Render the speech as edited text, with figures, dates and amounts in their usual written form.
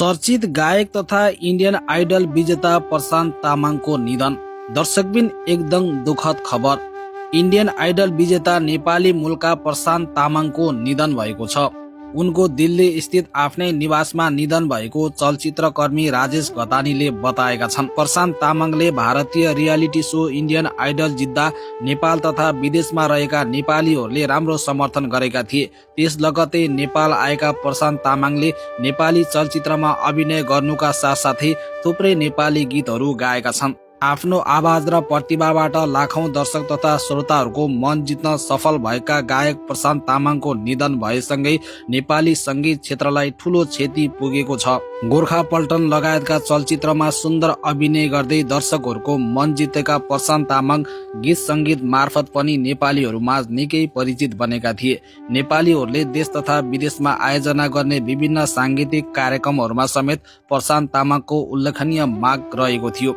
चर्चित गायक तथा इन्डियन आइडल विजेता प्रशान्त तामाङको निधन। दर्शकबिन एकदम दुखद खबर। इन्डियन आइडल विजेता नेपाली मूलका प्रशान्त तामाङको निधन भएको छ। उनको दिल्ली स्थित आफ्नै निवासमा निधन भएको चलचित्रकर्मी राजेश घतानीले बताएका छन्। प्रशान्त तामाङले भारतीय रियालिटी शो इन्डियन आइडल जित्दा नेपाल तथा विदेशमा रहेका नेपालीहरूले राम्रो समर्थन गरेका थिए। त्यस लगतै नेपाल आएका प्रशान्त तामाङले नेपाली चलचित्रमा अभिनय गर्नुका साथसाथै थुप्रै नेपाली गीतहरू गाएका छन्। आफ्नो आवाज र प्रतिभाबाट लाखौं दर्शक तथा श्रोताहरूको मन जित्न सफल भएका गायक प्रशान्त तामाङको निधन भएसँगै नेपाली संगीत क्षेत्रलाई ठूलो क्षति पुगेको छ। गोर्खा पल्टन लगायतका चलचित्रमा सुन्दर अभिनय गर्दै दर्शकहरूको मन जितेका प्रशान्त तामाङ गीत संगीत मार्फत पनि नेपालीहरूमा निकै परिचित बनेका थिए। नेपालीहरूले देश तथा विदेशमा आयोजना गर्ने विभिन्न सांगीतिक कार्यक्रमहरूमा समेत प्रशान्त तामाङको उल्लेखनीय माग रहेको थियो।